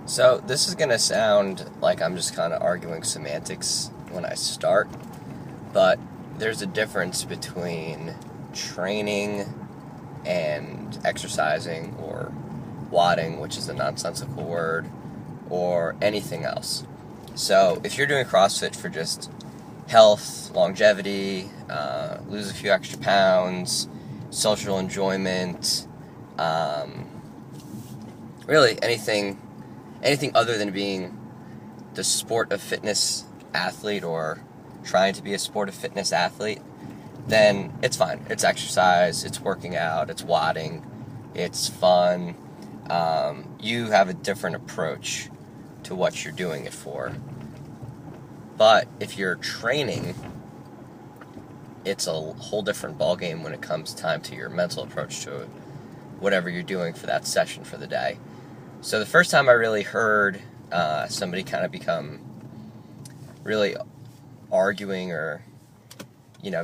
So this is going to sound like I'm just kind of arguing semantics when I start, but there's a difference between training and exercising, or WODing, which is a nonsensical word, or anything else. So if you're doing CrossFit for just health, longevity, lose a few extra pounds, social enjoyment, really anything other than being the sport of fitness athlete or trying to be a sport of fitness athlete, then it's fine. It's exercise, it's working out, it's WODing, it's fun. You have a different approach to what you're doing it for. But if you're training, it's a whole different ballgame when it comes time to your mental approach to whatever you're doing for that session for the day. So the first time I really heard somebody kind of become really arguing or,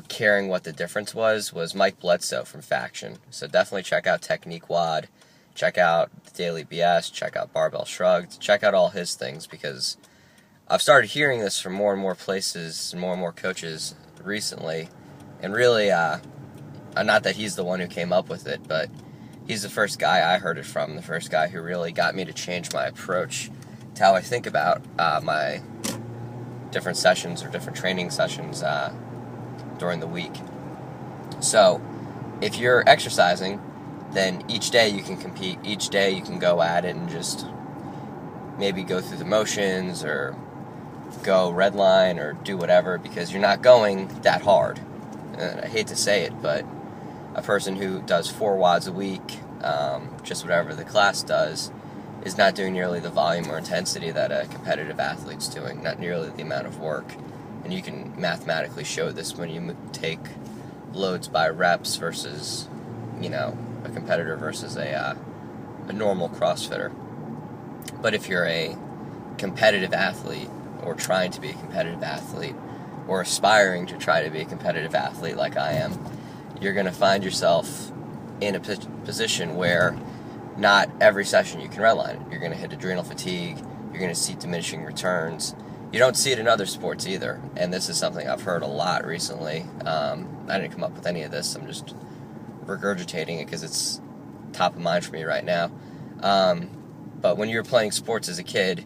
caring what the difference was Mike Bledsoe from Faction. So definitely check out Technique WOD, check out the Daily BS, check out Barbell Shrugged, check out all his things, because I've started hearing this from more and more places and more coaches recently. And really, not that he's the one who came up with it, but he's the first guy I heard it from, the first guy who really got me to change my approach to how I think about my different sessions or different training sessions during the week. So, if you're exercising, then each day you can compete, each day you can go at it and just maybe go through the motions or go red line or do whatever, because you're not going that hard. And I hate to say it, but a person who does 4 WODs a week, just whatever the class does, is not doing nearly the volume or intensity that a competitive athlete's doing, not nearly the amount of work. And you can mathematically show this when you take loads by reps versus, a competitor versus a normal CrossFitter. But if you're a competitive athlete, or trying to be a competitive athlete, or aspiring to try to be a competitive athlete like I am, you're going to find yourself in a position where not every session you can redline it. You're going to hit adrenal fatigue, you're going to see diminishing returns. You don't see it in other sports either, and this is something I've heard a lot recently. I didn't come up with any of this, I'm just regurgitating it because it's top of mind for me right now. But when you were playing sports as a kid,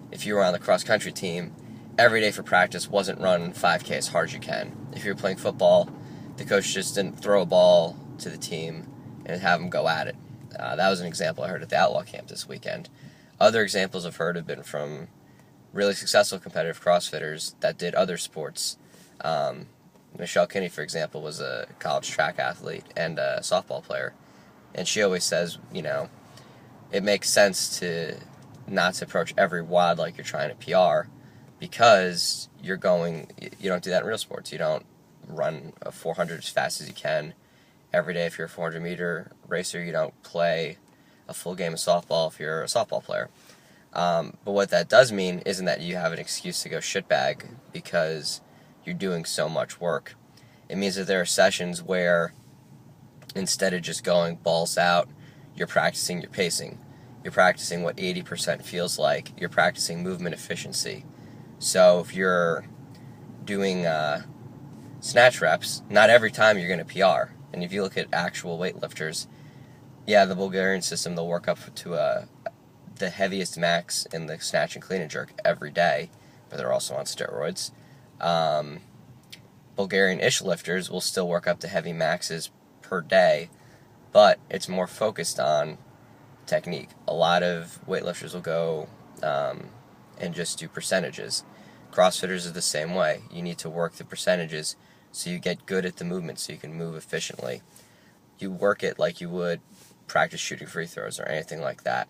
if you were on the cross-country team, every day for practice wasn't run 5K as hard as you can. If you were playing football, the coach just didn't throw a ball to the team and have them go at it. That was an example I heard at the Outlaw Camp this weekend. Other examples I've heard have been from really successful competitive CrossFitters that did other sports. Michelle Kinney, for example, was a college track athlete and a softball player. And she always says, it makes sense to not to approach every WOD like you're trying to PR, because you don't do that in real sports. You don't run a 400 as fast as you can every day if you're a 400-meter racer. You don't play a full game of softball if you're a softball player. But what that does mean isn't that you have an excuse to go shitbag because you're doing so much work. It means that there are sessions where instead of just going balls out, you're practicing your pacing. You're practicing what 80% feels like. You're practicing movement efficiency. So if you're doing snatch reps, not every time you're going to PR. And if you look at actual weightlifters, the Bulgarian system, they'll work up to the heaviest max in the snatch and clean and jerk every day, but they're also on steroids. Bulgarian-ish lifters will still work up to heavy maxes per day, but it's more focused on technique. A lot of weightlifters will go and just do percentages. CrossFitters are the same way. You need to work the percentages so you get good at the movement so you can move efficiently. You work it like you would practice shooting free throws or anything like that.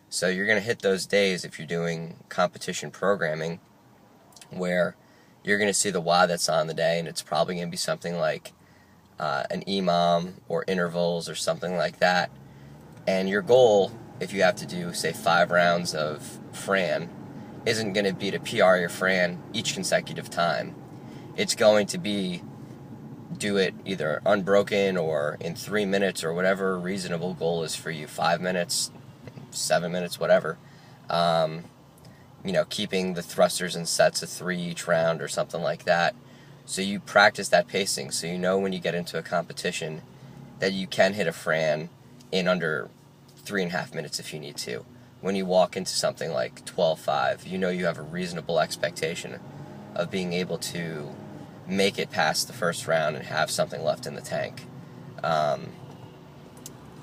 So you're going to hit those days if you're doing competition programming where you're going to see the WOD that's on the day, and it's probably going to be something like an EMOM or intervals or something like that. And your goal, if you have to do, say, 5 rounds of Fran, isn't going to be to PR your Fran each consecutive time. It's going to be do it either unbroken or in 3 minutes or whatever reasonable goal is for you, 5 minutes, 7 minutes, whatever. Keeping the thrusters in sets of 3 each round or something like that. So you practice that pacing, so you know when you get into a competition that you can hit a Fran in under 3.5 minutes if you need to. When you walk into something like 12.5, you know you have a reasonable expectation of being able to make it past the first round and have something left in the tank.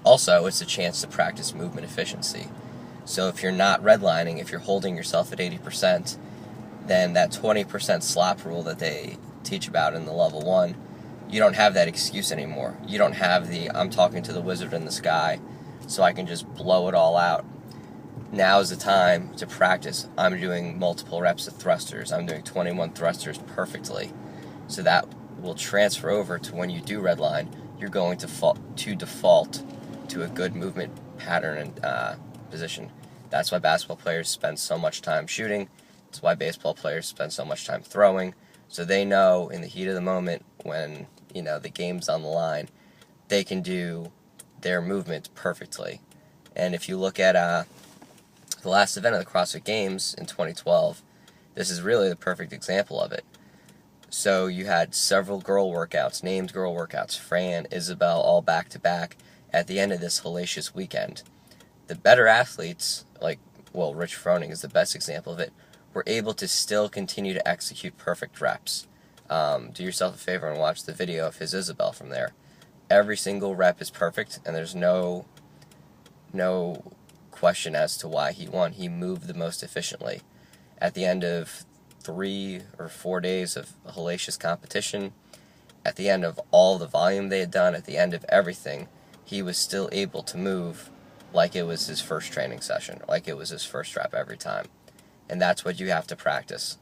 Also, it's a chance to practice movement efficiency. So if you're not redlining, if you're holding yourself at 80%, then that 20% slop rule that they teach about in the level 1, you don't have that excuse anymore. You don't have the, I'm talking to the wizard in the sky, so I can just blow it all out. Now is the time to practice. I'm doing multiple reps of thrusters. I'm doing 21 thrusters perfectly. So that will transfer over to when you do redline, you're going to default to a good movement pattern and position. That's why basketball players spend so much time shooting. That's why baseball players spend so much time throwing. So they know in the heat of the moment when, the game's on the line, they can do their movement perfectly. And if you look at the last event of the CrossFit Games in 2012, this is really the perfect example of it. So you had several girl workouts, named girl workouts, Fran, Isabel, all back-to-back at the end of this hellacious weekend. The better athletes, Rich Froning is the best example of it, were able to still continue to execute perfect reps. Do yourself a favor and watch the video of his Isabel from there. Every single rep is perfect, and there's no question as to why he won. He moved the most efficiently. At the end of 3 or 4 days of a hellacious competition, at the end of all the volume they had done, at the end of everything, he was still able to move like it was his first training session, like it was his first rep every time. And that's what you have to practice.